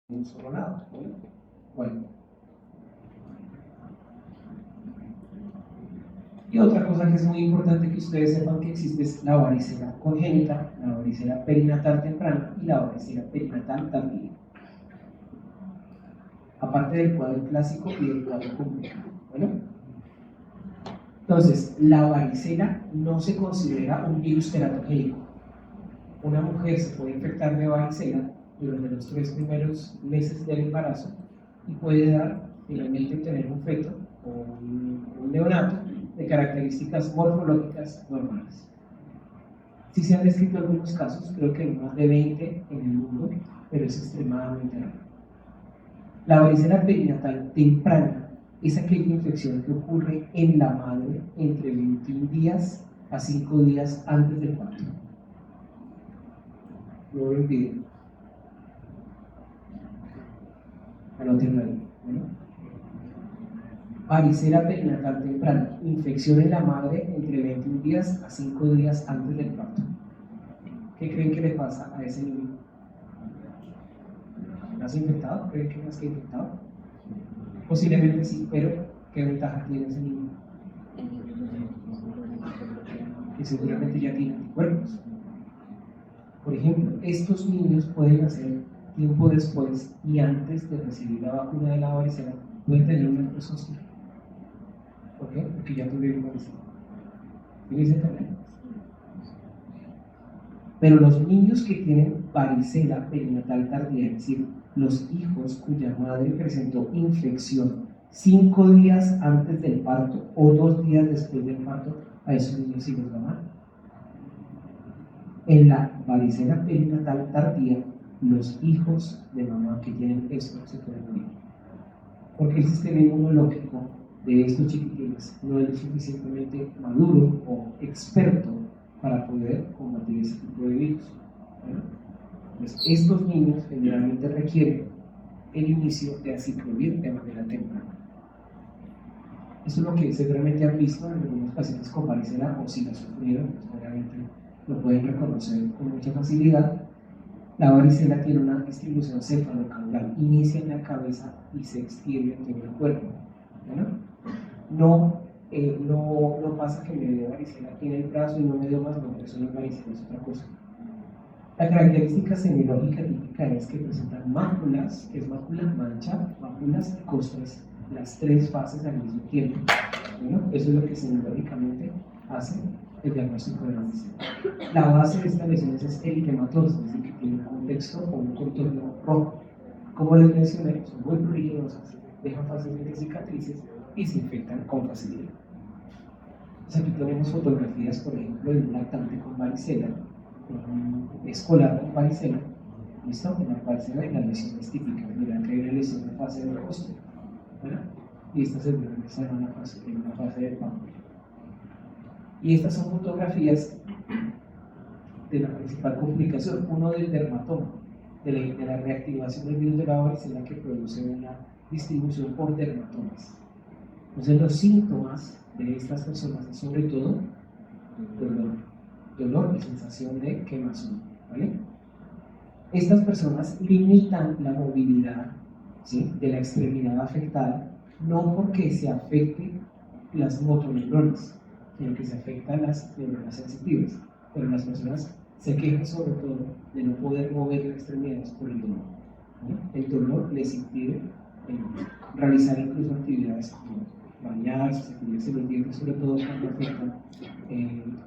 en un solo lado. Bueno. Y otra cosa que es muy importante que ustedes sepan que existe es la varicela congénita, la varicela perinatal temprana y la varicela perinatal tardía. Aparte del cuadro clásico y del cuadro complicado. Bueno. Entonces, la varicela no se considera un virus teratogénico. Una mujer se puede infectar de varicela durante los 3 primeros meses del embarazo y puede dar, finalmente, tener un feto o un neonato de características morfológicas normales. Sí se han descrito algunos casos, creo que hay más de 20 en el mundo, pero es extremadamente raro. La varicela perinatal temprana es aquella infección que ocurre en la madre entre 21 días a 5 días antes del parto. No lo olviden. Anótenlo ahí. ¿No? Varicela perinatal temprana, infección en la madre entre 21 días a 5 días antes del parto. ¿Qué creen que le pasa a ese niño? ¿Nace infectado? ¿Creen que nace infectado? Posiblemente sí, pero ¿qué ventaja tiene ese niño? Que seguramente ya tiene anticuerpos. Por ejemplo, estos niños pueden nacer tiempo después y antes de recibir la vacuna de la varicela pueden tener una enfermedad. ¿Por qué? Porque ya tuvieron varicela. ¿Sí dice también? Pero los niños que tienen varicela perinatal tardía, es decir, los hijos cuya madre presentó infección 5 días antes del parto o 2 días después del parto, a esos niños sí les va mal. En la varicela perinatal tardía, los hijos de mamá que tienen esto se pueden morir. Porque el sistema inmunológico de estos chiquitines no es suficientemente maduro o experto para poder combatir ese tipo de virus. ¿Bueno? Pues estos niños generalmente requieren el inicio de aciclovir de manera temprana. Eso es lo que seguramente han visto en algunos pacientes con varicela, o si la sufrieron, pues obviamente lo pueden reconocer con mucha facilidad. La varicela tiene una distribución cefalocaudal, inicia en la cabeza y se extiende en todo el cuerpo. ¿Bueno? No pasa que me dio varicela aquí en el brazo y no me dio más, no, eso no es varicela, es otra cosa. La característica semiológica típica es que presentan máculas, que es mácula, mancha, máculas y costras, las 3 fases al mismo tiempo. Bueno, eso es lo que semiológicamente hace el diagnóstico de la varicela. La base de estas lesiones es eritematosa, es decir, que tiene un contexto o un contorno rojo. Como les mencioné, son muy pruriginosas, dejan fácilmente cicatrices y se infectan con facilidad. Entonces aquí tenemos fotografías, por ejemplo, de un lactante con varicela, un escolar con varicela, ¿listo? En la varicela y las lesiones típicas. Verán que hay una lesión en fase del rostro, ¿verdad? Y esta se ve en una fase del páncreas. Y estas son fotografías de la principal complicación, uno del dermatoma, de la reactivación del virus de la varicela que produce una distribución por dermatomas. Entonces los síntomas de estas personas es sobre todo dolor y sensación de quemazón, ¿vale? Estas personas limitan la movilidad, ¿sí?, de la extremidad afectada, no porque se afecten las motoneuronas, sino que se afectan las neuronas sensitivas, pero las personas se quejan sobre todo de no poder mover las extremidades por el dolor, ¿no? El dolor les impide realizar incluso actividades como bañarse, cepillarse los dientes, sobre todo cuando afectan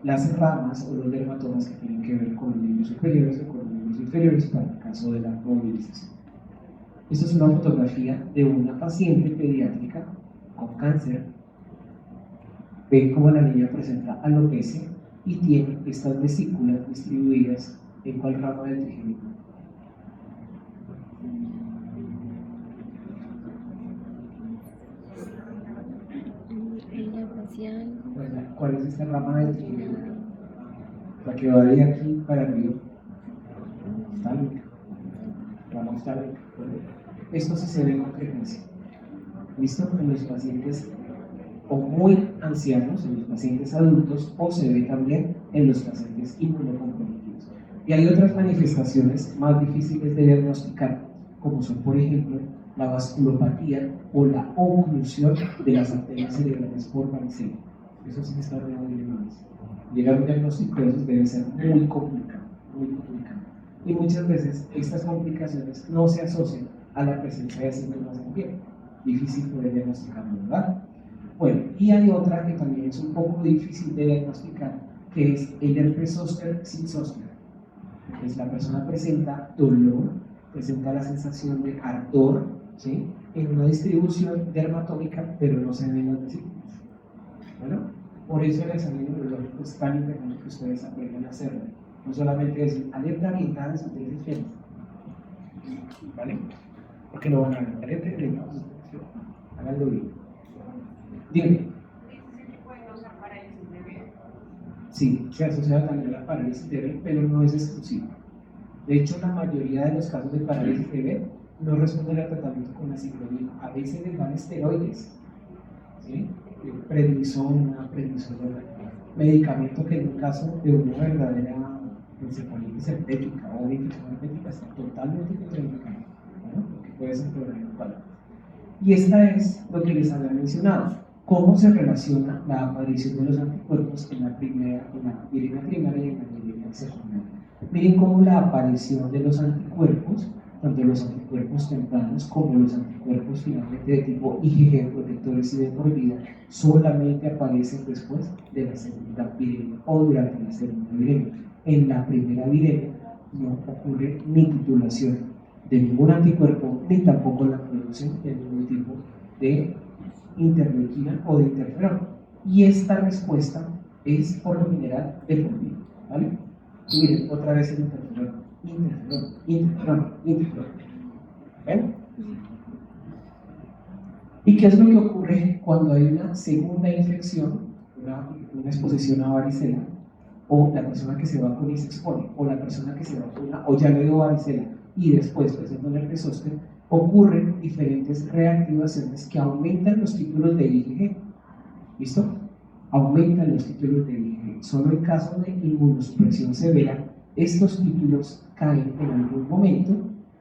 las ramas o los dermatomas que tienen que ver con los miembros superiores o con los miembros inferiores para el caso de la movilización. Esta es una fotografía de una paciente pediátrica con cáncer. Ven cómo la niña presenta alopecia y tiene estas vesículas distribuidas en cuál rama del trigémino. ¿Cuál es esta rama del trigémino? La que va de aquí para arriba. Tálmica. Rama tálmica. Esto sí se ve con frecuencia. ¿Listo? En los pacientes o muy ancianos, en los pacientes adultos, o se ve también en los pacientes inmunocomprometidos. Y hay otras manifestaciones más difíciles de diagnosticar, como son, por ejemplo, la vasculopatía o la oclusión de las arterias cerebrales por varicela. Eso sí está muy elevado. Llegar a un diagnóstico de esos debe ser muy complicado, muy complicado. Y muchas veces estas complicaciones no se asocian a la presencia de síntomas en piel. Difícil poder diagnosticarlo, ¿verdad? Bueno, y hay otra que también es un poco difícil de diagnosticar, que es el herpes zóster sin zóster. Pues la persona presenta dolor, presenta la sensación de ardor, ¿sí? En una distribución dermatómica, pero no se ven las vesículas. Bueno, por eso el examen inmunológico es tan importante que ustedes aprendan a hacerlo. No solamente decir alerta orientada en sustancias fieles, ¿vale? Porque no van a ver alerta orientada en sustancias fieles. Háganlo bien. Dime. Sí, se asocia también a la parálisis de Bell, pero no es exclusivo. De hecho, la mayoría de los casos de parálisis de Bell no responden al tratamiento con aciclovir. A veces les dan esteroides, ¿sí? Prednisona, medicamento que en un caso de una verdadera encefalitis herpética o una infección herpética está totalmente contraindicado, ¿no? Porque puede ser empeorar el cuadro. Y esta es lo que les había mencionado. ¿Cómo se relaciona la aparición de los anticuerpos en la viremia primaria y en la viremia secundaria? Miren cómo la aparición de los anticuerpos, tanto los anticuerpos tempranos como los anticuerpos finalmente de tipo IgG, protectores y de por vida, solamente aparecen después de la segunda viremia o durante la segunda viremia. En la primera viremia no ocurre ni titulación de ningún anticuerpo, ni tampoco la producción de ningún tipo de interleuquina o de interferón. Y esta respuesta es por lo general de por vida, ¿vale? Y miren, otra vez el interferón. ¿Ven? ¿Y qué es lo que ocurre cuando hay una segunda infección, una exposición a varicela, o la persona que se vacuna y se expone, o la persona que se vacuna o ya le dio varicela y después presenta un herpes zóster? Ocurren diferentes reactivaciones que aumentan los títulos de IgG. ¿Listo? Aumentan los títulos de IgG. Solo en caso de inmunosupresión severa, estos títulos caen en algún momento,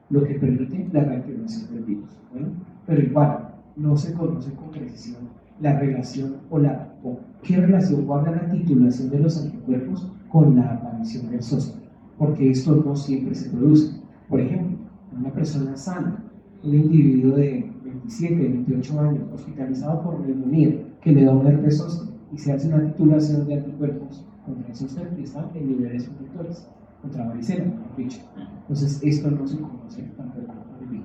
lo que permite la reactivación del virus. ¿Bueno? Pero igual, no se conoce con precisión la relación o qué relación guarda la titulación de los anticuerpos con la aparición del zóster, porque esto no siempre se produce. Por ejemplo, una persona sana, un individuo de 27, 28 años, hospitalizado por neumonía, que le da un herpes zóster y se hace una titulación de anticuerpos contra el zóster que están en niveles protectores, contra varicela, mejor dicho. Entonces, esto no se conoce tampoco muy bien.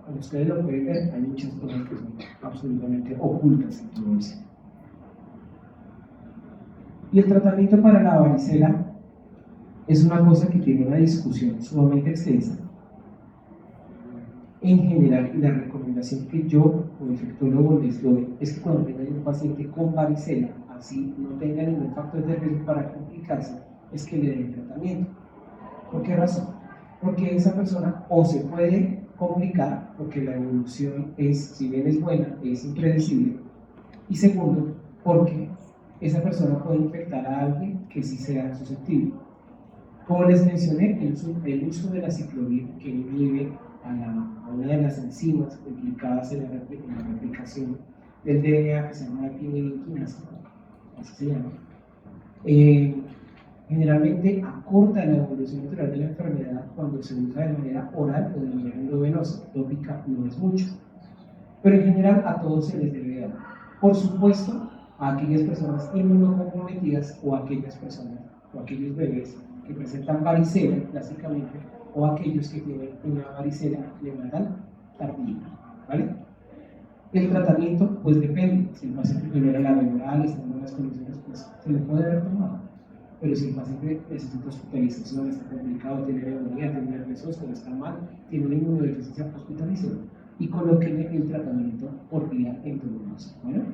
Como ustedes lo pueden ver, hay muchas cosas que son absolutamente ocultas en todo eso. Y el tratamiento para la varicela es una cosa que tiene una discusión sumamente extensa. En general, y la recomendación que yo como infectólogo les doy es que cuando tengan un paciente con varicela, así no tenga ningún factor de riesgo para complicarse, es que le den tratamiento. ¿Por qué razón? Porque esa persona o se puede complicar, porque la evolución es, si bien es buena, es impredecible, y segundo, porque esa persona puede infectar a alguien que sí sea susceptible. Como les mencioné, el uso de la ciclovir, que inhibe a una de las enzimas implicadas en la replicación del DNA, que se llama la timidinquinasa, así se llama, generalmente acorta la evolución natural de la enfermedad cuando se usa de manera oral o de manera endovenosa. Tópica no es mucho, pero en general a todos se les debe dar. Por supuesto, a aquellas personas inmunocomprometidas o a aquellas personas o aquellos bebés que presentan varicela, clásicamente, o aquellos que tienen una varicela neonatal tardía, ¿vale? El tratamiento, pues depende. Si el paciente tolera la oral, está en buenas condiciones, pues se le puede haber tomado. Pero si el paciente necesita hospitalización, está complicado, tiene neumonía, tiene herpes zóster, está mal, tiene una inmunodeficiencia, hospitalización y colóquenle el tratamiento por vía endovenosa. ¿Bueno?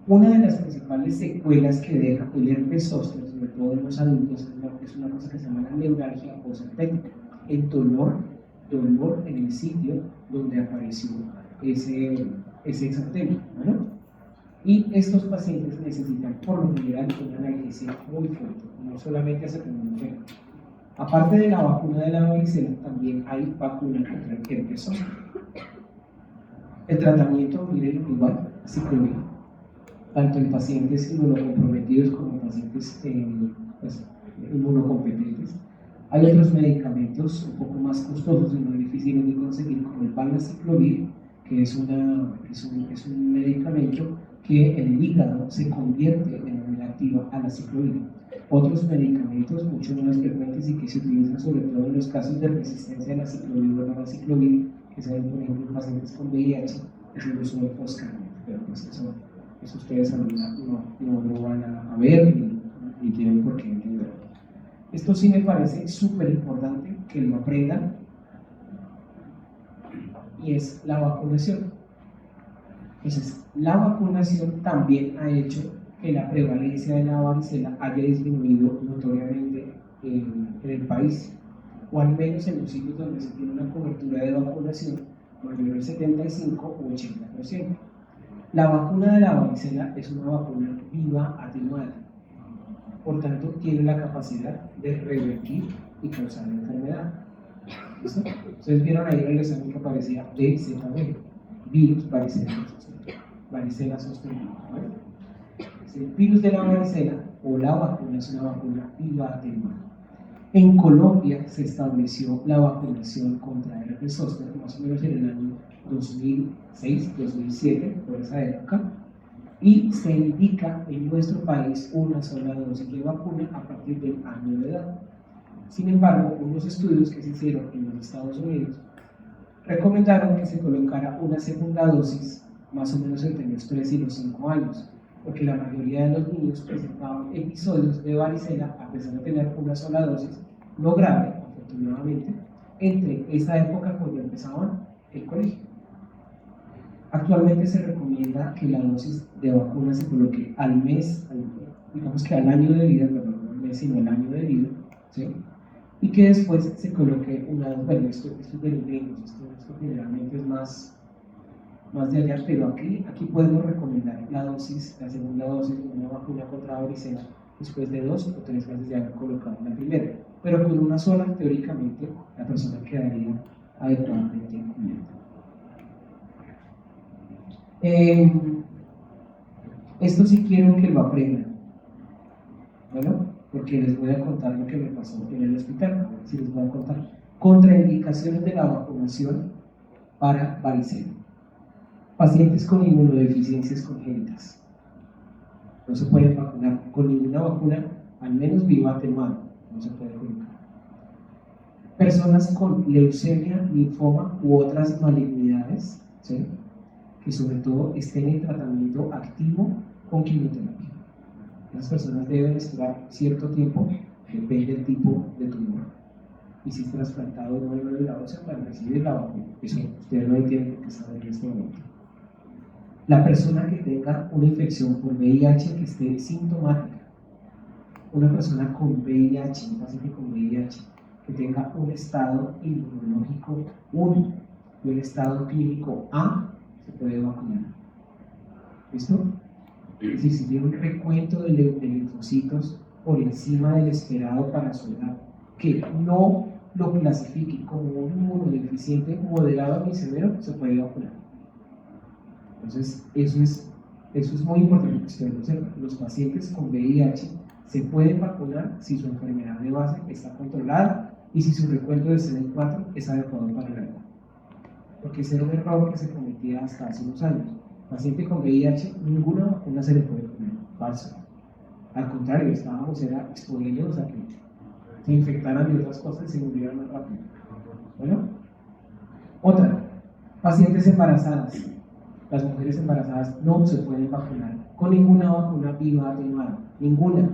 Una de las principales secuelas que deja el herpes zóster, sobre todo en los adultos, es una cosa que se llama la neuralgia postherpética, el dolor en el sitio donde apareció ese exantema, ¿no? Y estos pacientes necesitan por lo general una analgesia muy fuerte, no solamente acetaminofén. Aparte de la vacuna de la varicela, también hay vacuna contra el herpes zóster. El tratamiento, miren, igual, ciclovir, tanto en pacientes inmunocomprometidos como en pacientes pues, inmunocompetentes. Hay otros medicamentos un poco más costosos y más difíciles de conseguir, como el valaciclovir, que es un medicamento que en el hígado se convierte de manera activa a la ciclovir. Otros medicamentos mucho menos frecuentes y que se utilizan sobre todo en los casos de resistencia a la ciclovir o a la valaciclovir, que se ven por ejemplo en pacientes con VIH, es el uso del foscarnet, pero pues eso ustedes no lo van a ver ni tienen por qué entender. Esto sí me parece súper importante que lo aprendan, y es la vacunación. Entonces, la vacunación también ha hecho que la prevalencia de la varicela haya disminuido notoriamente en el país, o al menos en los sitios donde se tiene una cobertura de vacunación mayor al 75 o 80%. La vacuna de la varicela es una vacuna viva atenuada, por tanto tiene la capacidad de revertir y causar la enfermedad. ¿Listo? Ustedes vieron ahí en el examen que aparecía BZB, virus varicela sostenible. ¿Vale? El virus de la varicela o la vacuna es una vacuna viva atenuada. En Colombia se estableció la vacunación contra el herpes zóster más o menos en el año 2006, 2007, por esa época, y se indica en nuestro país una sola dosis de vacuna a partir del año de edad. Sin embargo, unos estudios que se hicieron en los Estados Unidos recomendaron que se colocara una segunda dosis más o menos entre los 3 y los 5 años, porque la mayoría de los niños presentaban episodios de varicela a pesar de tener una sola dosis, no grave, afortunadamente, entre esa época cuando empezaban el colegio. Actualmente se recomienda que la dosis de vacuna se coloque al mes, digamos que al año de vida, perdón, no al mes, sino al año de vida, ¿sí? Y que después se coloque bueno, esto es de los gringos, esto generalmente es más de allá, pero aquí podemos recomendar la segunda dosis de una vacuna contra varicela después de 2 o 3 meses de haber colocado la primera, pero con una sola, teóricamente, la persona quedaría adecuadamente cubierta. Esto sí quiero que lo aprendan, bueno, porque les voy a contar lo que me pasó en el hospital. Sí, les voy a contar contraindicaciones de la vacunación para varicela. Pacientes con inmunodeficiencias congénitas no se pueden vacunar con ninguna vacuna, al menos viva atenuada, no se puede colocar. Personas con leucemia, linfoma u otras malignidades, ¿sí?, que sobre todo estén en tratamiento activo con quimioterapia. Las personas deben esperar cierto tiempo, depende del tipo de tumor, y si es trasplantado o no de médula ósea para recibir la vacuna. Eso ustedes no entienden porque saben en este momento. La persona que tenga una infección por VIH que esté sintomática, una persona con VIH, un paciente con VIH que tenga un estado inmunológico 1 y un estado clínico A, se puede vacunar. ¿Listo? Es decir, si tiene un recuento de linfocitos por encima del esperado para su edad, que no lo clasifique como un inmunodeficiente moderado ni severo, se puede vacunar. Entonces, eso es muy importante que ustedes lo sepan. Los pacientes con VIH se pueden vacunar si su enfermedad de base está controlada y si su recuento de CD4 es adecuado para la edad. Porque ese era un error que se cometía hasta hace unos años. Paciente con VIH, ninguna vacuna se le puede poner. Falso. Al contrario, estábamos exponiéndonos a que se infectaran de otras cosas y se murieran más rápido. Bueno, otra, pacientes embarazadas. Las mujeres embarazadas no se pueden vacunar con ninguna vacuna viva atenuada, ninguna,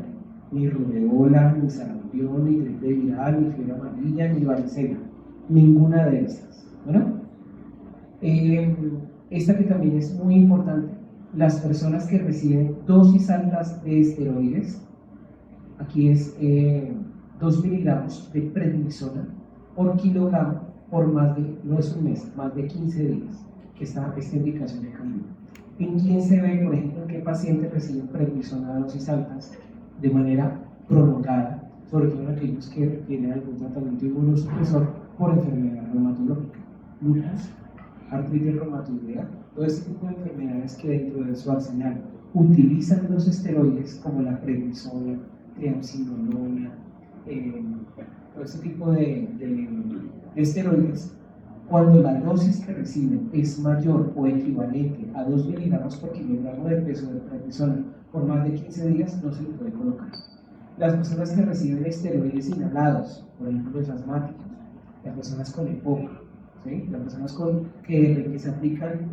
ni rubeola, ni sarampión, ni gripe viral, ni fiebre amarilla, ni varicela, ninguna de estas. Bueno, esta que también es muy importante, las personas que reciben dosis altas de esteroides, aquí es 2 miligramos de prednisona por kilogramo por no es un mes, más de 15 días, que está esta indicación de cambio. ¿En quién se ve, por ejemplo, en qué paciente recibe prednisona a dosis altas de manera prolongada? sobre todo en aquellos que tienen algún tratamiento inmunosupresor por enfermedad reumatológica, lupus, artritis reumatoidea, todo este tipo de enfermedades que dentro de su arsenal utilizan los esteroides como la prednisona, triamcinolona, todo este tipo de esteroides. Cuando la dosis que reciben es mayor o equivalente a 2 miligramos por kilogramo de peso de prednisona por más de 15 días, no se le puede colocar. Las personas que reciben esteroides inhalados, por ejemplo los asmáticos, las personas con EPOC, ¿sí? Las personas que se aplican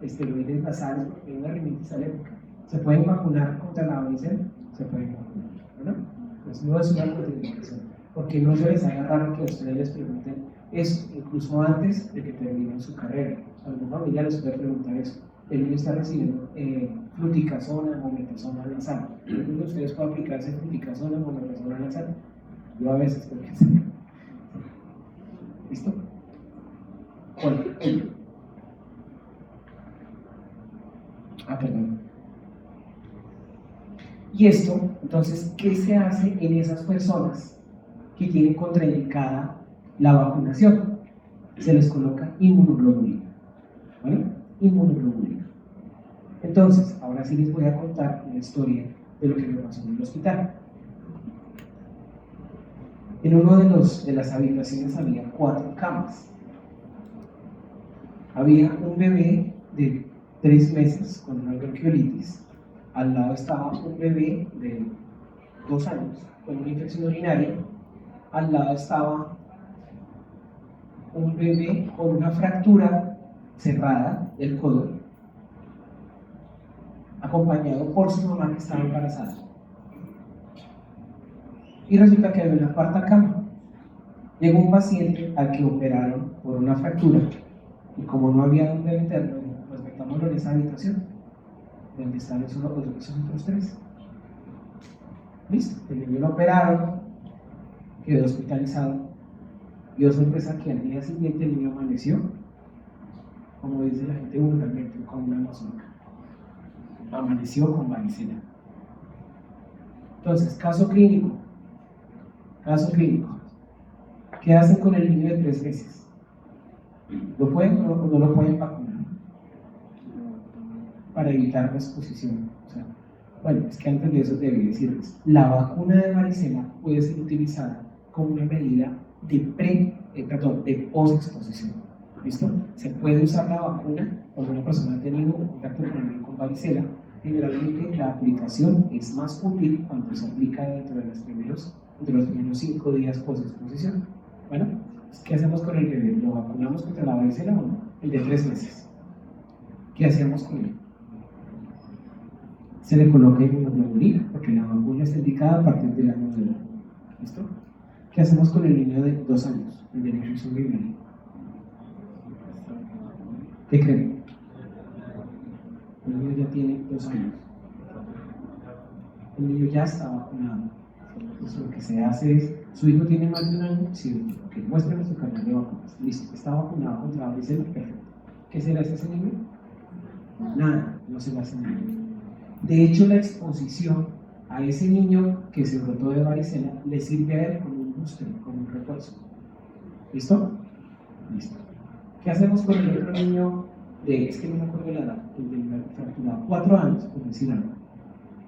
esteroides nasales porque tienen una rinitis alérgica, ¿se pueden vacunar contra la varicela? Se pueden vacunar, ¿no? Pues no es una contraindicación, porque no se les haga raro que a ustedes les pregunten eso, incluso antes de que terminen su carrera. Algún familiar les puede preguntar eso. El niño está recibiendo fluticasona o metasona nasal. ¿Alguno de ustedes puede aplicarse fluticasona o metasona nasal? Yo a veces, porque sí. ¿Listo? Bueno, perdón. Y esto, entonces, ¿qué se hace en esas personas que tienen contraindicada la vacunación? Se les coloca inmunoglobulina. ¿Vale? Inmunoglobulina. Entonces, ahora sí les voy a contar una historia de lo que me pasó en el hospital. En uno de las habitaciones había 4 camas. Había un bebé de 3 meses con una bronquiolitis. Al lado estaba un bebé de 2 años con una infección urinaria. Al lado estaba un bebé con una fractura cerrada del codo, acompañado por su mamá que estaba embarazada. Y resulta que había una 4ª cama. Llegó un paciente al que operaron por una fractura y como no había donde meterlo, pues metámoslo en esa habitación donde están esos otros 3. Listo, el niño lo operaron, quedó hospitalizado y oh sorpresa que al día siguiente el niño amaneció, como dice la gente vulgarmente, con una mazorca. Amaneció con varicela. Entonces, caso clínico. ¿Qué hacen con el niño de 3 meses? ¿Lo pueden o no lo pueden vacunar? Para evitar la exposición. O sea, bueno, es que antes de eso debí decirles, la vacuna de varicela puede ser utilizada como una medida de posexposición. ¿Listo? Se puede usar la vacuna cuando una persona ha tenido contacto con varicela. Generalmente la aplicación es más útil cuando se aplica dentro de los primeros 5 días posexposición. Bueno, ¿qué hacemos con el bebé? ¿Lo vacunamos contra la varicela o no? El de 3 meses. ¿Qué hacemos con él? Se le coloca inmunoglobulina, porque la vacuna está indicada a partir del año 9. ¿Listo? ¿Qué hacemos con el niño de 2 años, el de la infección urinaria? ¿Qué creen? El niño ya tiene 2 años. El niño ya está vacunado. Entonces lo que se hace es, ¿su hijo tiene más de 1 año? Sí, ok, muéstrame su carnet de vacunas. Listo, está vacunado contra la varicela, perfecto. ¿Qué se le hace a ese niño? Nada, no se le hace nada. De hecho, la exposición a ese niño que se brotó de varicela le sirve a él como un booster, como un refuerzo. ¿Listo? Listo. ¿Qué hacemos con el otro niño es que no me acuerdo la edad, el de la fracturado, 4 años, por decir algo?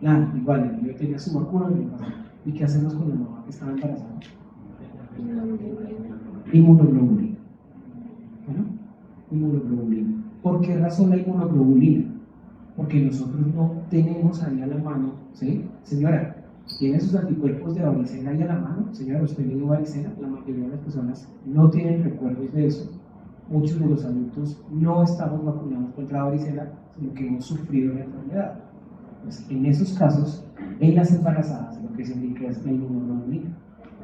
Nada, igual, el niño tenía su vacuna y pasó. ¿Y qué hacemos con la mamá que estaba embarazada? Inmunoglobulina. ¿Bueno? Inmunoglobulina. ¿Por qué razón la inmunoglobulina? Porque nosotros no tenemos ahí a la mano, ¿sí? Señora, ¿tiene sus anticuerpos de varicela ahí a la mano? Señora, ¿usted tiene varicela? La mayoría de las personas no tienen recuerdos de eso. Muchos de los adultos no estamos vacunados contra la varicela, sino que hemos sufrido la enfermedad. Pues en esos casos, en las embarazadas, lo que se indica es la inmunoglobulina.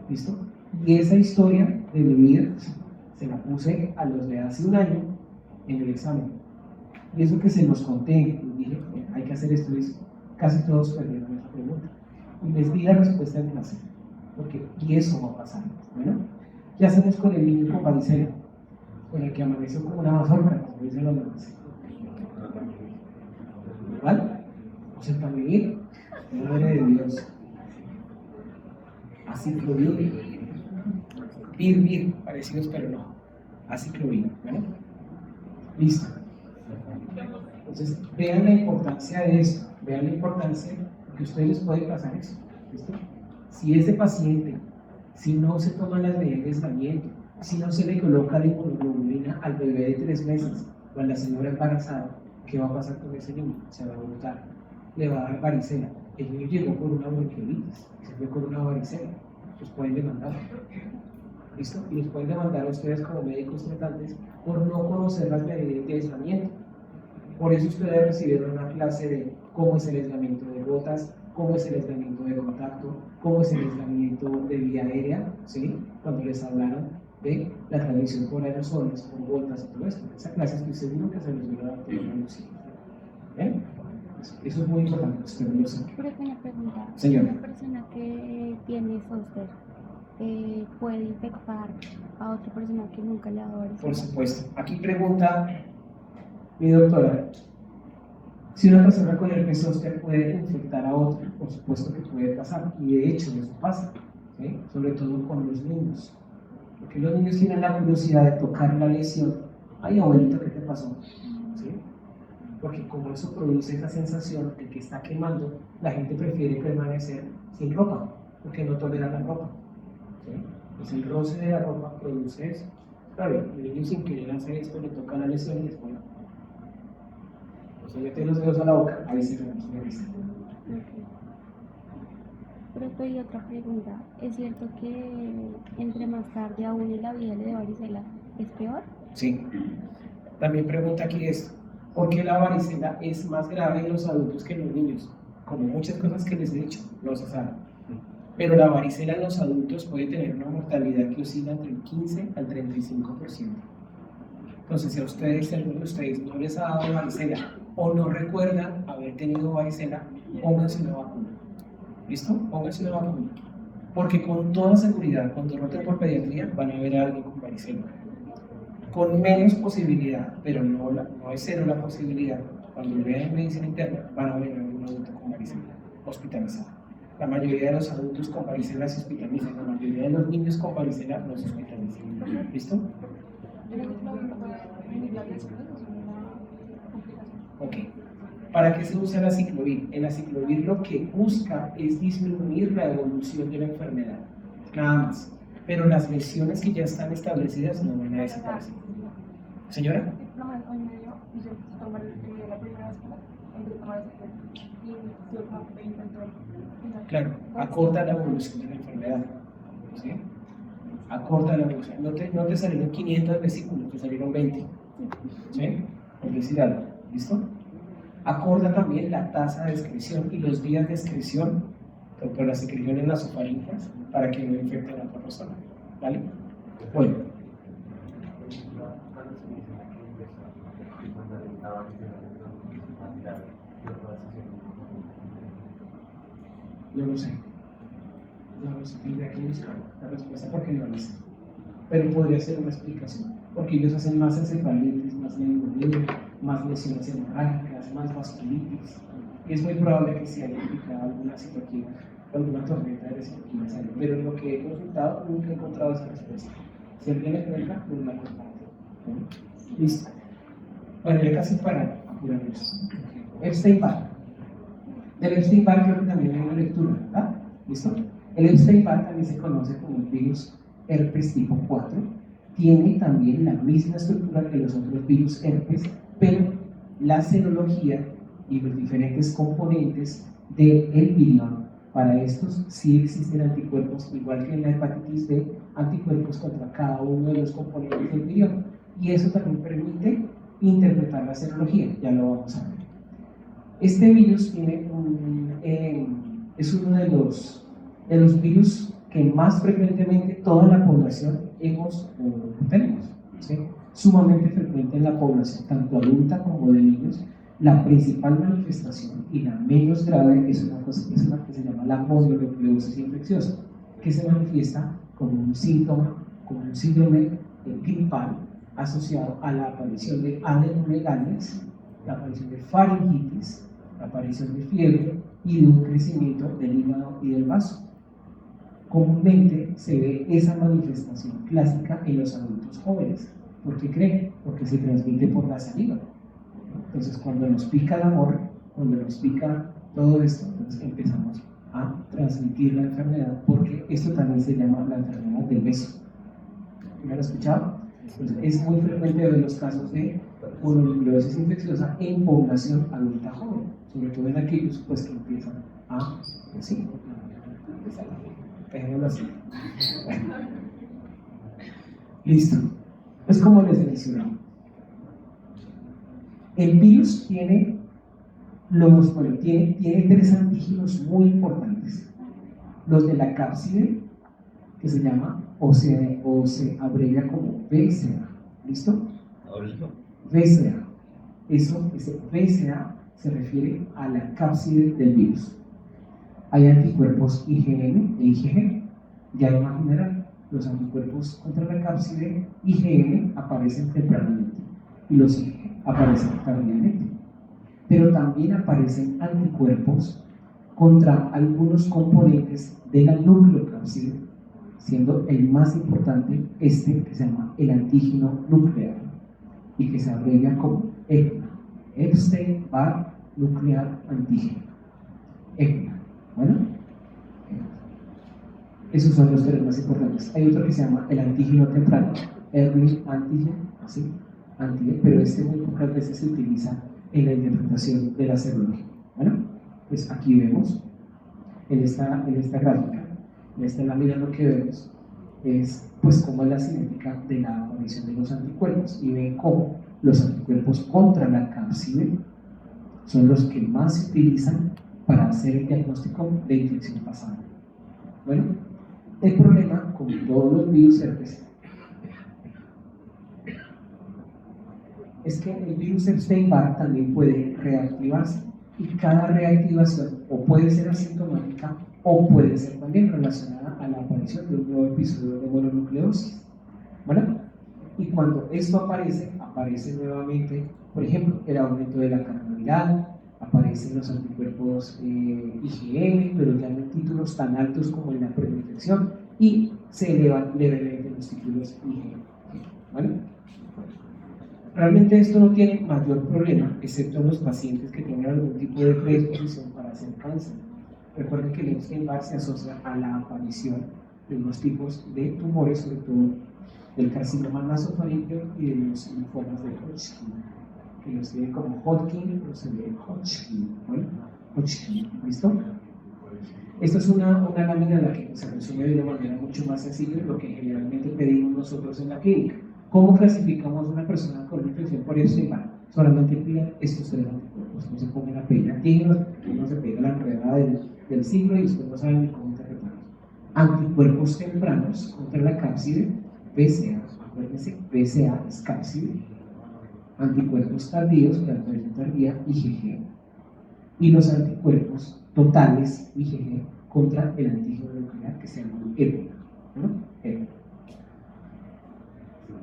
¿Listo? Y esa historia de mi vida se la puse a los de hace 1 año en el examen. Y eso que se los conté, y dije, hay que hacer esto, y casi todos perdieron esa pregunta. Y les di la respuesta en clase, y eso va a pasar. Bueno, ¿qué hacemos con el niño con varicela? Con el que amaneció como una mazorca, como dicen los demás. ¿Vale? O sea, para vivir, madre de Dios. aciclovir, parecidos pero no, aciclovir, ¿vale? Listo. Entonces, vean la importancia de esto, vean la importancia que a ustedes les puede pasar eso, ¿listo? Si ese paciente, si no se toman las medidas de aislamiento, si no se le coloca la inmunoglobulina al bebé de 3 meses o a la señora embarazada, ¿qué va a pasar con ese niño? Se va a botar, le va a dar varicela. El niño llegó por una bronquiolitis, se fue con una varicela, los pueden demandar. ¿Listo? Y los pueden demandar a ustedes como médicos tratantes por no conocer las medidas de aislamiento. Por eso ustedes recibieron una clase de cómo es el aislamiento de gotas, cómo es el aislamiento de contacto, cómo es el aislamiento de vía aérea, ¿sí? Cuando les hablaron de la transmisión por aerosoles, por gotas y todo esto. Esa clase estoy seguro que se les hubiera dado toda la noción. ¿Ven? Eso es muy importante. Pero una pregunta. Señora. Una persona que tiene zóster puede infectar a otra persona que nunca le ha dado varicela. Por supuesto. Aquí pregunta mi doctora, si una persona con herpes zóster puede infectar a otra, por supuesto que puede pasar, y de hecho eso pasa, ¿sí? Sobre todo con los niños, porque los niños tienen la curiosidad de tocar la lesión. Ay, abuelito, ¿qué te pasó? ¿Sí? Porque como eso produce esa sensación de que está quemando, la gente prefiere permanecer sin ropa, porque no tolera la ropa, ¿sí? Pues el roce de la ropa produce eso. Claro, el niño sin querer hacer esto le toca la lesión y después se mete los dedos a la boca, ahí se revisa. Pero te doy otra pregunta. ¿Es cierto que entre más tarde aún en la vida de varicela es peor? Sí. También pregunta aquí esto, ¿por qué la varicela es más grave en los adultos que en los niños? Como muchas cosas que les he dicho, no se sabe. Pero la varicela en los adultos puede tener una mortalidad que oscila entre el 15 al 35%. Entonces, si a ustedes, alguno de ustedes no les ha dado varicela o no recuerdan haber tenido varicela, pónganse una vacuna. ¿Listo? Pónganse una vacuna. Porque con toda seguridad, cuando roten por pediatría, van a ver a alguien con varicela. Con menos posibilidad, pero no es cero la posibilidad, cuando vean medicina interna, van a ver a un adulto con varicela hospitalizado. La mayoría de los adultos con varicela se hospitalizan, la mayoría de los niños con varicela no se hospitalizan. ¿Listo? Ok. ¿Para qué se usa el aciclovir? El aciclovir lo que busca es disminuir la evolución de la enfermedad, nada más. Pero las lesiones que ya están establecidas no van a desaparecer. Señora. Claro, acorta la evolución de la enfermedad. ¿Sí? Acorta la evolución. No te salieron 500 vesículos, te salieron 20. ¿Sí? Por decir algo. ¿Listo? Acorta también la tasa de excreción y los días de excreción por la secreción en las ofaringes para que no infecten a otra persona. ¿Vale? Bueno. No lo sé. Tendría que buscar la respuesta porque no lo sé. Pero podría ser una explicación. Porque ellos hacen más encefalitis, más neumonía, más lesiones hemorrágicas, más vasculitis. Y es muy probable que se haya implicado alguna citoquina, alguna tormenta de citoquina sangre. Pero en lo que he consultado, nunca he encontrado esa respuesta. Si alguien le encuentra, pues la comparte. Listo. Bueno, ya casi para apurarnos. Epstein-Barr. Del Epstein-Barr creo que también hay una lectura, ¿verdad? ¿Listo? El Epstein-Barr también se conoce como el virus herpes tipo 4. Tiene también la misma estructura que los otros virus herpes, pero la serología y los diferentes componentes del virión, para estos sí existen anticuerpos, igual que en la hepatitis B, anticuerpos contra cada uno de los componentes del virión. Y eso también permite interpretar la serología, ya lo vamos a ver. Este virus es uno de los virus que más frecuentemente toda la población tenemos, ¿sí? Sumamente frecuente en la población, tanto adulta como de niños. La principal manifestación y la menos grave es una que se llama la mononucleosis infecciosa, que se manifiesta como un síntoma, como un síndrome gripal asociado a la aparición de adenomegalias, la aparición de faringitis, la aparición de fiebre y de un crecimiento del hígado y del vaso. comúnmente se ve esa manifestación clásica en los adultos jóvenes. ¿Por qué creen? Porque se transmite por la saliva. Entonces, cuando nos pica el amor, cuando nos pica todo esto, entonces empezamos a transmitir la enfermedad, porque esto también se llama la enfermedad del beso. ¿Me lo han escuchado? Entonces, es muy frecuente ver los casos de mononucleosis infecciosa en población adulta joven, sobre todo en aquellos pues, que empiezan a, pues, sí, dejémoslo así. Listo. Es como les mencionaba. El virus tiene tiene tres antígenos muy importantes. Los de la cápside, que se llama o se abrevia como VCA. ¿Listo? VCA. Ese VCA se refiere a la cápside del virus. Hay anticuerpos IgM e IgG. Ya lo imaginarán, los anticuerpos contra la cápside IgM aparecen tempranamente y los IgG aparecen tardíamente. Pero también aparecen anticuerpos contra algunos componentes de la nucleocápside, siendo el más importante este que se llama el antígeno nuclear y que se abrevia como EPNA, Epstein-Barr Nuclear Antígeno. EPNA. Bueno, esos son los tres más importantes. Hay otro que se llama el antígeno temprano, Early Antigen, ¿sí? Pero este muy pocas veces se utiliza en la interpretación de la serología. Bueno, pues aquí vemos en esta gráfica, en esta lámina, lo que vemos es pues cómo es la cinética de la aparición de los anticuerpos, y ven cómo los anticuerpos contra la cápside son los que más se utilizan para hacer el diagnóstico de infección pasada. Bueno, el problema con todos los virus herpes es que el virus Epstein-Barr también puede reactivarse, y cada reactivación o puede ser asintomática o puede ser también relacionada a la aparición de un nuevo episodio de mononucleosis. ¿Bueno? Y cuando esto aparece nuevamente, por ejemplo, el aumento de la carga viral, aparecen los anticuerpos IgM, pero ya no en títulos tan altos como en la preinfección, y se elevan levemente los títulos IgM. ¿Vale? Realmente esto no tiene mayor problema, excepto en los pacientes que tienen algún tipo de predisposición para hacer cáncer. Recuerden que el Epstein-Barr se asocia a la aparición de unos tipos de tumores, sobre todo del carcinoma nasofaríngeo y de los linfomas de Hodgkin, que los tienen como Hodgkin, los de Hodgkin. ¿Bueno? Hodgkin, ¿listo? Esta es una lámina en la que se resume de una manera mucho más sencilla lo que generalmente pedimos nosotros en la clínica. ¿Cómo clasificamos a una persona con una infección por Epstein-Barr? Solamente pidan estos tres anticuerpos, no se pongan a pedir antígenos, uno se pega la enredada del siglo y después no saben ni cómo interpretarlos. Anticuerpos tempranos contra la cápside, VCA, acuérdense, VCA es cápside. Anticuerpos tardíos, de aparición tardía, IgG. Y los anticuerpos totales, IgG, contra el antígeno nuclear que se llama EPNA. ¿No? EPNA.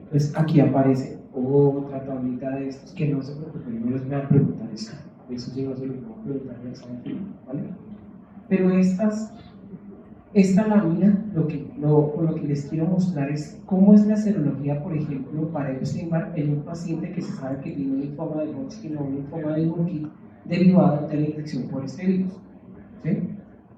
Entonces aquí aparece otra tablita de estos, que no se preocupen, no les voy a preguntar esto, eso sí no se lo voy a preguntar en el examen final, ¿vale? Pero esta lámina, lo que les quiero mostrar es cómo es la serología, por ejemplo, para Epstein-Barr en un paciente que se sabe que tiene un linfoma de Hodgkin o un linfoma de Burkitt derivado de la infección por este virus, ¿sí?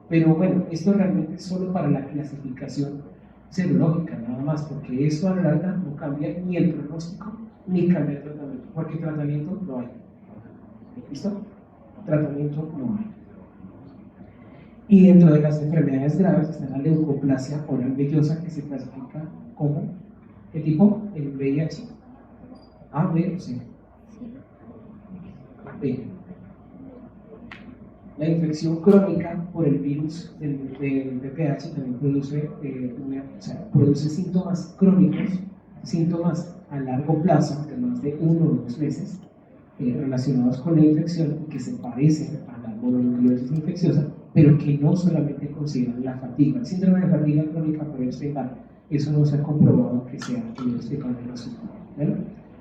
Pero bueno, esto realmente es solo para la clasificación serológica, nada más, porque eso a la larga no cambia ni el pronóstico ni cambia el tratamiento, porque tratamiento no hay. ¿Listo? Tratamiento no hay. Y dentro de las enfermedades graves está la leucoplasia oral vellosa, que se clasifica como ¿qué tipo? El VIH. A, B o C. B. La infección crónica por el virus del VPH también produce síntomas crónicos, síntomas a largo plazo, de más de 1 o 2 meses, relacionados con la infección, que se parecen a la mononucleosis infecciosa, pero que no solamente consideran la fatiga. El síndrome de fatiga crónica por Epstein-Barr, eso no se ha comprobado que sea el principal resultado, ¿vale?,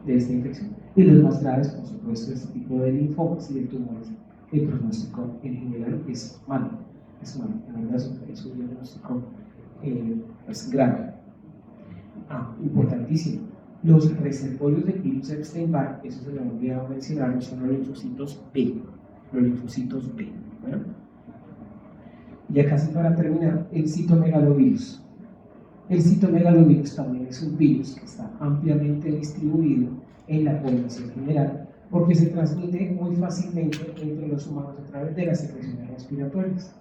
de esta infección. Y los más graves, por supuesto, este tipo de linfomas y de tumores, el pronóstico en general es malo, la verdad es un diagnóstico pues grave. Importantísimo. Los reservorios del virus Epstein-Barr, eso se me ha olvidado mencionar, son los linfocitos B. Los linfocitos B. Bueno, ya casi para terminar, el citomegalovirus. El citomegalovirus también es un virus que está ampliamente distribuido en la población general porque se transmite muy fácilmente entre los humanos a través de las secreciones respiratorias,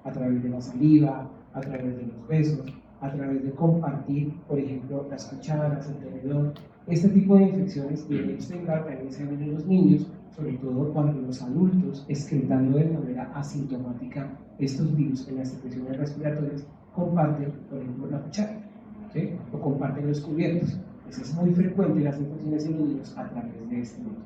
a través de la saliva, a través de los besos, a través de compartir, por ejemplo, las cucharas, el tenedor. Este tipo de infecciones y el Epstein-Barr también se ven en los niños, sobre todo cuando los adultos, excretando de manera asintomática estos virus en las secreciones respiratorias, comparten, por ejemplo, la cuchara, ¿sí? O comparten los cubiertos. Eso es muy frecuente las infecciones en los niños a través de este método,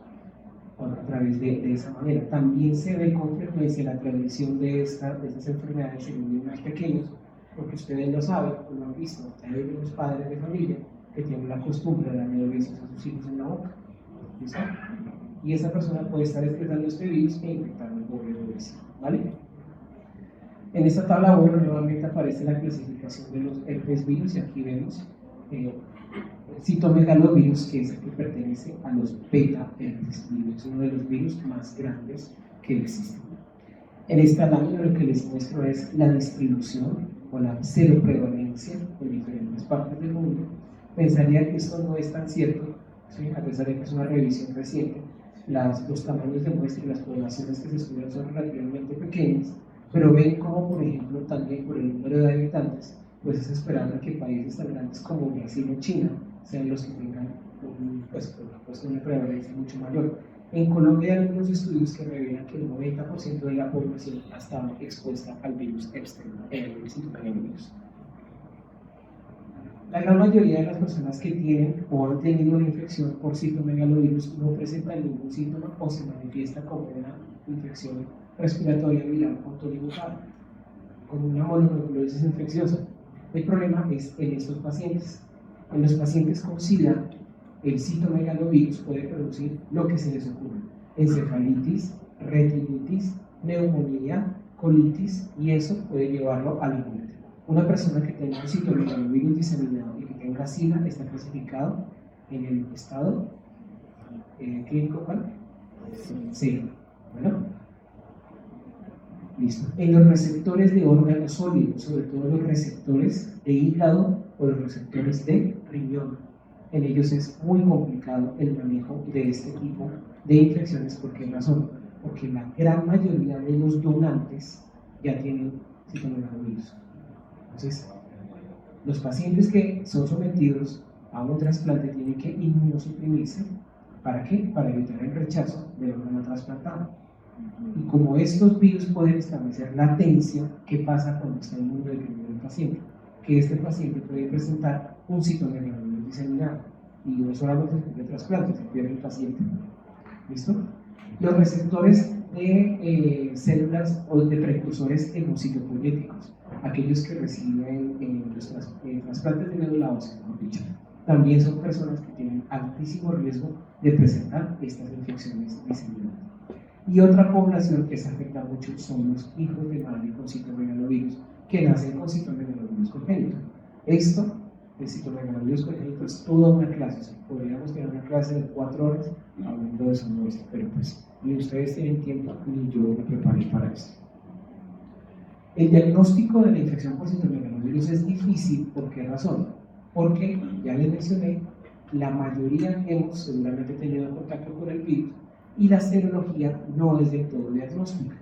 o a través de esa manera. También se ve con frecuencia la transmisión de estas enfermedades en los niños más pequeños, porque ustedes lo saben, lo han visto, hay unos padres de familia que tienen la costumbre de darle besos a sus hijos en la boca, ¿listo? Y esa persona puede estar excretando este virus e infectando al pobre bebé, ¿vale? En esta tabla 1 nuevamente aparece la clasificación de los herpes virus y aquí vemos citomegalovirus, que es el que pertenece a los beta herpes virus, es uno de los virus más grandes que existen. En esta lámina lo que les muestro es la distribución o la seroprevalencia en diferentes partes del mundo. Pensaría que esto no es tan cierto, ¿sí? A pesar de que es una revisión reciente. Los tamaños de muestra y las poblaciones que se estudian son relativamente pequeñas, pero ven como, por ejemplo, también por el número de habitantes, pues es esperable que países tan grandes como Brasil o China sean los que tengan una prevalencia mucho mayor. En Colombia hay algunos estudios que revelan que el 90% de la población ha estado expuesta al virus Epstein, el citomegalovirus. La gran mayoría de las personas que tienen o han tenido una infección por citomegalovirus no presentan ningún síntoma o se manifiesta como una infección respiratoria viral autolimitada, con una mononucleosis infecciosa. El problema es en estos pacientes. En los pacientes con SIDA, el citomegalovirus puede producir lo que se les ocurra: encefalitis, retinitis, neumonía, colitis, y eso puede llevarlo a la muerte. Una persona que tenga un citomegalovirus diseminado y que tenga SIDA está clasificado en el estado clínico, ¿cuál? Sí. Bueno, listo. En los receptores de órganos sólidos, sobre todo los receptores de hígado o los receptores de riñón, en ellos es muy complicado el manejo de este tipo de infecciones. ¿Por qué razón? Porque la gran mayoría de los donantes ya tienen citomegalovirus. Entonces, los pacientes que son sometidos a un trasplante tienen que inmunosuprimirse. ¿Para qué? Para evitar el rechazo del órgano trasplantado. Y como estos virus pueden establecer latencia, ¿qué pasa cuando está inmunodeprimido el paciente? Que este paciente puede presentar un citomegalovirus diseminado y no solamente se pierde el trasplante, se pierde el paciente. ¿Listo? Los receptores de células o de precursores hemocitopoyéticos, aquellos que reciben los trasplantes de médula ósea, mejor dicho, también son personas que tienen altísimo riesgo de presentar estas infecciones diseminadas. Y otra población que se afecta mucho son los hijos de madre con citomegalovirus, que nacen con citomegalovirus congénito. Esto, el citomegalovirus congénito, es toda una clase. O sea, podríamos tener una clase de 4 horas hablando de eso, pero pues ni ustedes tienen tiempo ni yo me preparé para esto. El diagnóstico de la infección por citomegalovirus es difícil. ¿Por qué razón? Porque, ya les mencioné, la mayoría hemos seguramente tenido contacto con el virus y la serología no es del todo diagnóstica.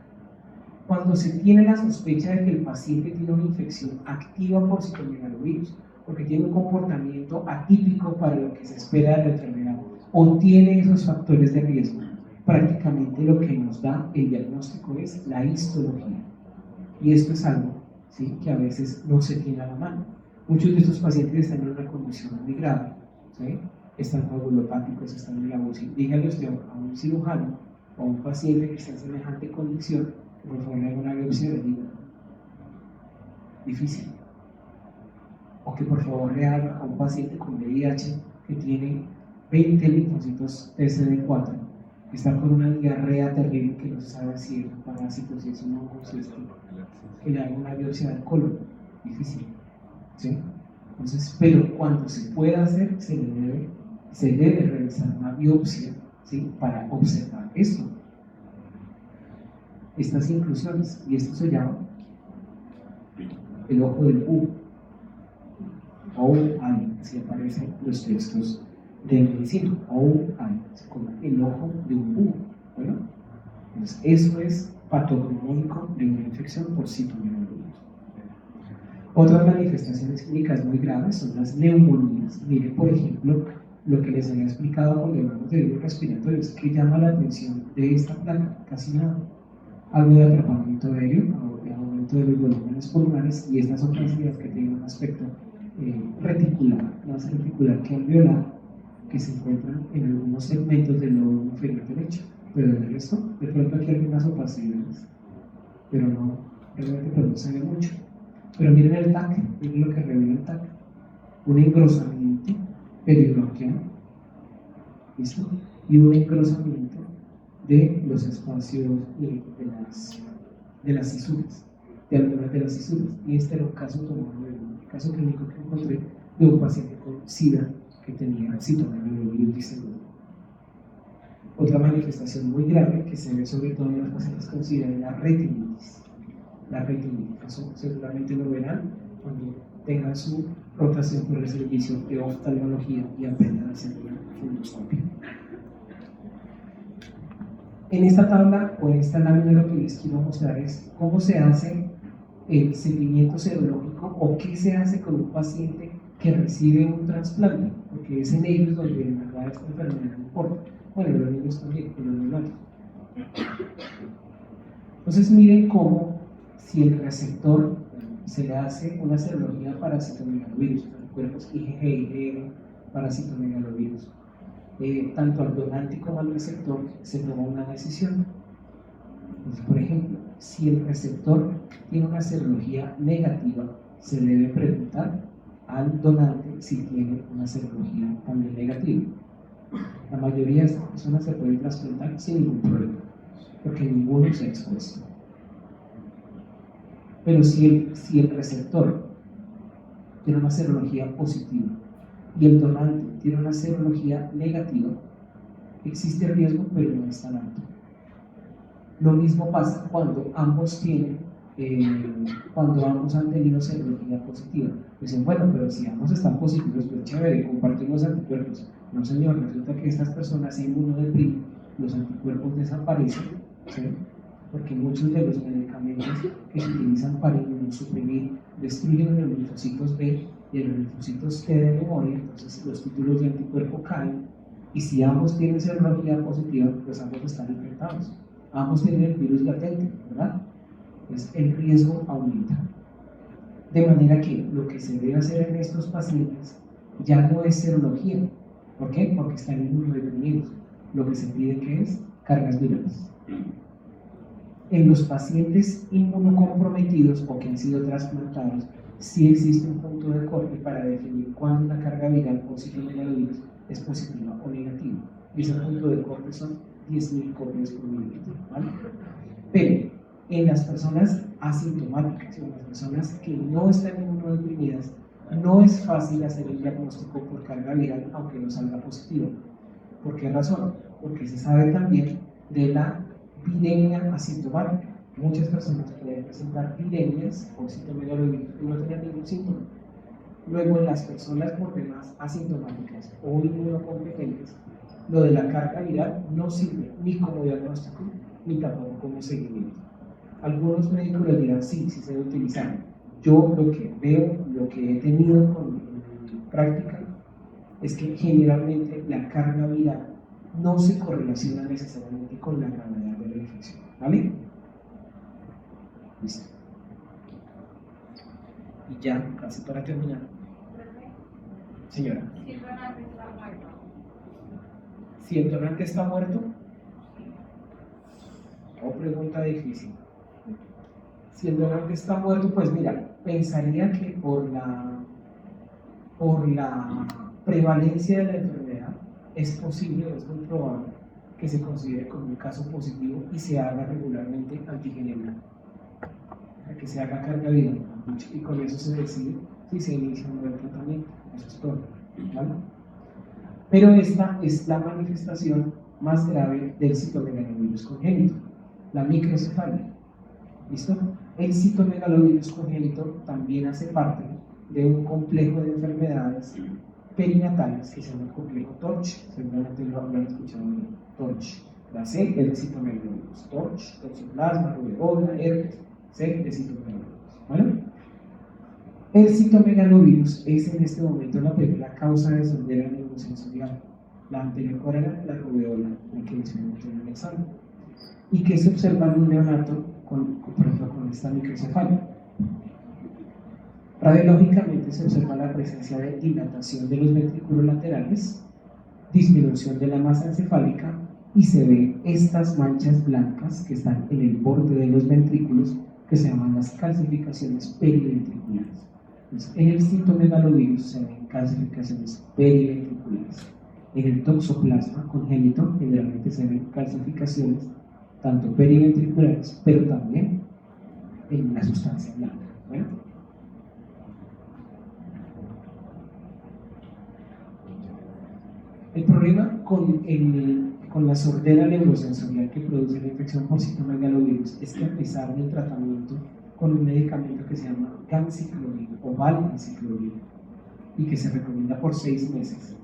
Cuando se tiene la sospecha de que el paciente tiene una infección activa por citomegalovirus, porque tiene un comportamiento atípico para lo que se espera de la enfermedad, o tiene esos factores de riesgo, prácticamente lo que nos da el diagnóstico es la histología. Y esto es algo, ¿sí?, que a veces no se tiene a la mano. Muchos de estos pacientes están en una condición muy grave, ¿sí? Están coagulopáticos, están en la UCI. Dígale usted a un cirujano o a un paciente que está en semejante condición que por favor le haga una biopsia del hígado. Difícil. O que por favor le haga a un paciente con VIH que tiene 20 linfocitos TCD4, que está con una diarrea terrible que no se sabe si es un parásito, si es un hongo, si es que le haga una biopsia del colon. Difícil. ¿sí? Entonces, pero cuando se pueda hacer, se debe realizar una biopsia, ¿sí? Para observar esto, estas inclusiones, y esto se llama el ojo del búho, o así aparecen los textos de medicina, o como el ojo de un búho. Bueno, entonces eso es patognomónico de una infección por citomegalovirus. Otras manifestaciones clínicas muy graves son las neumonías. Miren, por ejemplo, lo que les había explicado cuando hablamos de virus respiratorios, que llama la atención de esta placa, casi nada. Algo de atrapamiento aéreo, de aumento de los volúmenes pulmonares, y estas otras vías que tienen un aspecto reticular, más reticular que alveolar, que se encuentran en algunos segmentos del lóbulo inferior derecho. Pero el resto, de pronto aquí hay algunas opacidades, pero no, realmente pues no se ve mucho. Pero miren el TAC, miren lo que revela el TAC: un engrosamiento peribronquiano, ¿listo? Y un engrosamiento de los espacios de las cisuras, de algunas de las cisuras. Y este era un caso tomado de un caso clínico que encontré de un paciente con SIDA que tenía citomegalovirus diseminado. Otra manifestación muy grave que se ve sobre todo en los pacientes con SIDA es la retinitis. La retinitis, eso seguramente lo verán cuando tengan su rotación por el servicio de oftalmología y aprendan a hacer una fundoscopia. En esta tabla o en esta lámina lo que les quiero mostrar es cómo se hace el seguimiento serológico o qué se hace con un paciente que recibe un trasplante, porque es en ellos donde en verdad esta enfermedad importa. Bueno, los niños también, pero los neonatos. Entonces miren cómo, si el receptor se le hace una serología para citomegalovirus, anticuerpos IgG, IgR para citomegalovirus, tanto al donante como al receptor se toma una decisión. Entonces, por ejemplo, si el receptor tiene una serología negativa, se debe preguntar al donante si tiene una serología también negativa. La mayoría de estas personas se pueden trasplantar sin ningún problema, porque ninguno se ha expuesto. Pero si el receptor tiene una serología positiva y el donante tiene una serología negativa, existe riesgo, pero no es tan alto. Lo mismo pasa cuando ambos han tenido serología positiva. Dicen, bueno, pero si ambos están positivos, pues chévere, compartimos anticuerpos. No, señor, resulta que estas personas se inmunodeprimen, los anticuerpos desaparecen, ¿sí? Porque muchos de los medicamentos que se utilizan para inmunosuprimir destruyen los linfocitos B y los linfocitos T de memoria, entonces los títulos de anticuerpo caen, y si ambos tienen serología positiva, pues ambos están infectados. Ambos tienen el virus latente, ¿verdad? Pues el riesgo aumenta. De manera que lo que se debe hacer en estos pacientes ya no es serología. ¿Por qué? Porque están inmunodeprimidos. Lo que se pide que es cargas virales. En los pacientes inmunocomprometidos o que han sido trasplantados, sí existe un punto de corte para definir cuándo una carga viral por citomegalovirus es positiva o negativa. Y ese punto de corte son 10.000 copias por mililitro, ¿vale? Pero en las personas asintomáticas, en las personas que no están inmunodeprimidas, no es fácil hacer el diagnóstico por carga viral aunque no salga positivo. ¿Por qué razón? Porque se sabe también de la viremia asintomática. Muchas personas pueden presentar viremias por citomegalovirus y no tener ningún síntoma. Luego, en las personas por demás asintomáticas o inmunocompetentes, lo de la carga viral no sirve ni como diagnóstico ni tampoco como seguimiento. Algunos médicos les dirán sí se debe utilizar. Yo lo que veo, lo que he tenido en práctica, es que generalmente la carga viral no se correlaciona necesariamente con la gravedad de la infección, ¿vale? Listo. Y ya, casi para terminar. Señora. Si el donante está muerto, o pregunta difícil. Si el donante está muerto, pues mira, pensaría que por la prevalencia de la enfermedad es posible, es muy probable que se considere como un caso positivo y se haga regularmente antigenética, que se haga carga viral, y con eso se decide si se inicia un buen tratamiento. Eso es todo, ¿vale? Pero esta es la manifestación más grave del citomegalovirus congénito, la microcefalia. ¿Listo? El citomegalovirus congénito también hace parte de un complejo de enfermedades perinatales que se llama el complejo TORCH. Seguramente lo habrán escuchado bien. TORCH. La C es de citomegalovirus. TORCH, toxoplasma, rubeola, herpes, C de citomegalovirus. ¿Vale? El citomegalovirus es en este momento la primera causa de sordera neurosensorial. La anterior era la rubeola, la que mencioné en el examen. ¿Y que se observa en un neonato por ejemplo, con esta microcefalia? Radiológicamente se observa la presencia de dilatación de los ventrículos laterales, disminución de la masa encefálica y se ven estas manchas blancas que están en el borde de los ventrículos que se llaman las calcificaciones periventriculares. Entonces, en el citomegalovirus se ven calcificaciones periventriculares. En el toxoplasma congénito generalmente se ven calcificaciones tanto periventriculares, pero también en la sustancia blanca. ¿Bueno? El problema con la sordera neurosensorial que produce la infección por citomegalovirus es que a pesar del tratamiento con un medicamento que se llama ganciclovir o valganciclovir y que se recomienda por 6 meses,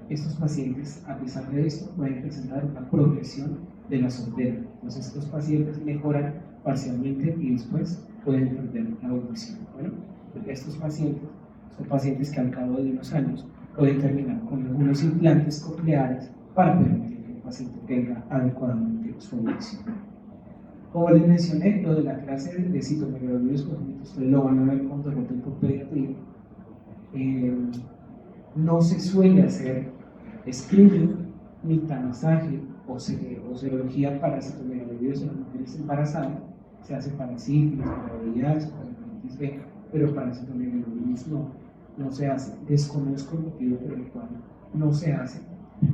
estos pacientes, a pesar de esto, pueden presentar una progresión de la sordera. Entonces, estos pacientes mejoran parcialmente y después pueden perder la audición. Bueno, estos pacientes son pacientes que al cabo de unos años pueden terminar con algunos implantes cocleares para permitir que el paciente tenga adecuadamente su audición. Como les mencioné, lo de la clase de citomegalovirus congénitos, ustedes lo van a ver cuando roten por pediatría. No se suele hacer screening, ni tamizaje o serología para citomegalovirus en las mujeres embarazadas. Se hace para sífilis, para VIH, para hepatitis B, pero para citomegalovirus no se hace. Desconozco el motivo por el cual no se hace,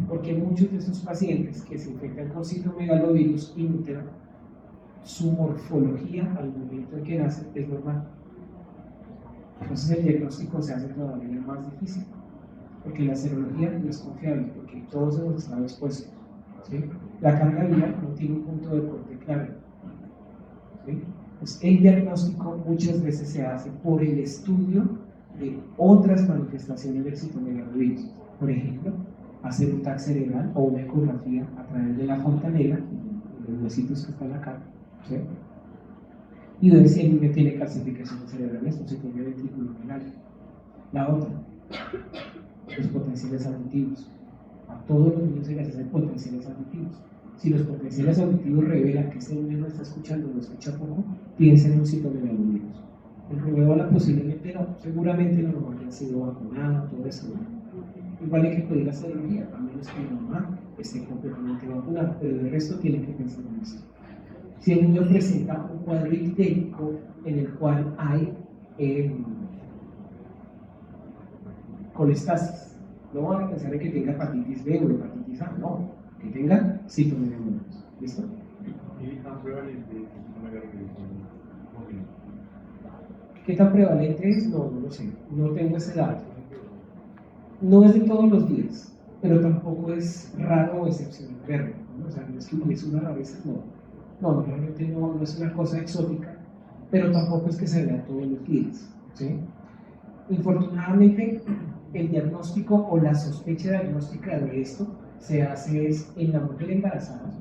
porque muchos de esos pacientes que se infectan con citomegalovirus in utero, su morfología al momento en que nace es normal. Entonces el diagnóstico se hace todavía más difícil, porque la serología no es confiable, porque todos hemos estado expuestos. ¿Sí? La carga viral no tiene un punto de corte claro. ¿Sí? Pues el diagnóstico muchas veces se hace por el estudio de otras manifestaciones del citomegalovirus. Por ejemplo, hacer un TAC cerebral o una ecografía a través de la fontanela, de los huesitos que están acá, ¿sí? Y ver si el niño tiene calcificaciones cerebrales o si tiene ventrículo renal. La otra, los potenciales auditivos. A todos los niños se les hacen potenciales auditivos. Si los potenciales auditivos revelan que ese niño no está escuchando, no escucha poco, piensen en un citomegalovirus. El rubeola posiblemente no, seguramente no lo haya sido vacunado, todo eso. Igual hay que pedir la serología, a menos que la mamá esté completamente vacunada, pero el resto tiene que pensar en esto. Si el niño presenta un cuadro ictérico en el cual hay colestasis, no van a pensar en que tenga hepatitis B o hepatitis A, no, que tenga citomegalovirus. ¿Listo? ¿Y tan prevalente el citomegalovirus? ¿Qué tan prevalente es? No lo sé, no tengo ese dato. No es de todos los días, pero tampoco es raro o excepcional verlo, ¿no? O sea, no es una rareza, no, realmente no es una cosa exótica, pero tampoco es que se vea todos los días, ¿sí? Infortunadamente, el diagnóstico o la sospecha diagnóstica de esto se hace en la mujer embarazada,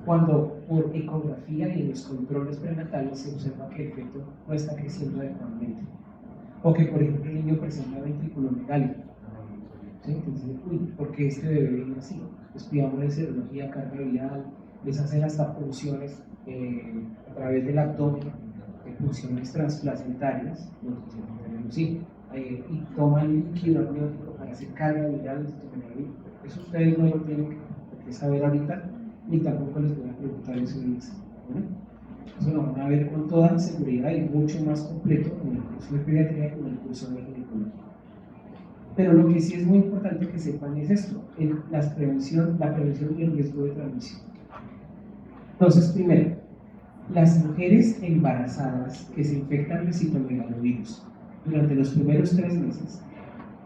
cuando por ecografía y en los controles prenatales se observa que el feto no está creciendo adecuadamente, o que por ejemplo el niño presenta ventrículo megálico. ¿Sí? Entonces, ¿por qué este bebé viene así? Les pidamos de serología, carga viral, les hacen hasta punciones a través del abdomen, punciones transplacentarias, y toman líquido amniótico para hacer carga viral. Eso ustedes no lo tienen que saber ahorita, ni tampoco les voy a preguntar eso en eso. Eso lo van a ver con toda seguridad y mucho más completo en el curso de pediatría y en el curso de ginecología. Pero lo que sí es muy importante que sepan es esto, la prevención y el riesgo de transmisión. Entonces, primero, las mujeres embarazadas que se infectan de citomegalovirus durante los primeros 3 meses,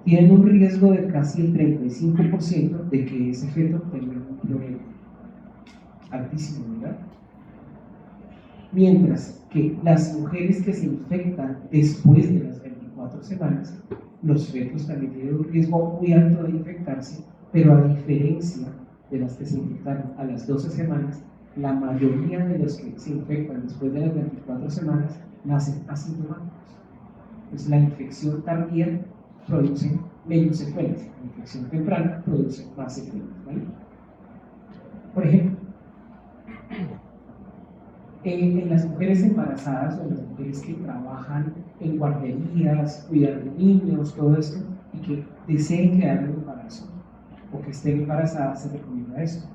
tienen un riesgo de casi el 35% de que ese feto tenga un problema. Altísimo, ¿verdad? Mientras que las mujeres que se infectan después de las 24 semanas, los fetos también tienen un riesgo muy alto de infectarse, pero a diferencia de las que se infectaron a las 12 semanas, la mayoría de los que se infectan después de las 24 semanas nacen asintomáticos. Entonces, la infección tardía produce menos secuelas, la infección temprana produce más secuelas, ¿vale? Por ejemplo, en las mujeres embarazadas o en las mujeres que trabajan en guarderías, cuidar de niños, todo esto, y que deseen quedar en embarazo o que estén embarazadas, se recomienda esto.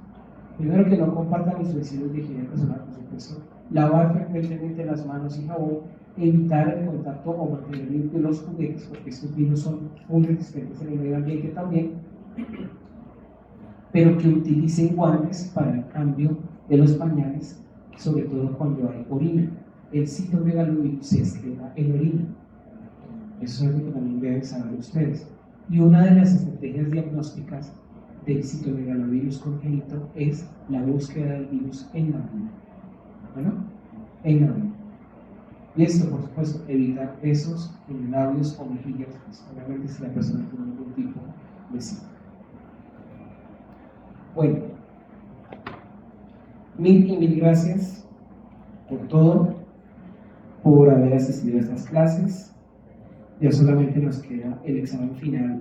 Primero, que no compartan utensilios de higiene personal, por supuesto, lavar frecuentemente las manos y jabón, evitar el contacto o mantener limpios los juguetes, porque estos virus son muy resistentes en el medio ambiente también, pero que utilicen guantes para el cambio de los pañales, sobre todo cuando hay orina. El citomegalovirus se excreta en orina. Eso es lo que también deben saber ustedes. Y una de las estrategias diagnósticas del citomegalovirus congénito es la búsqueda del virus en la orina. Bueno, en la orina. Y esto, por supuesto, evitar besos en labios o mejillas, pues, obviamente si la persona tiene algún tipo de síntoma. Bueno, mil gracias por todo, por haber asistido a estas clases. Ya solamente nos queda el examen final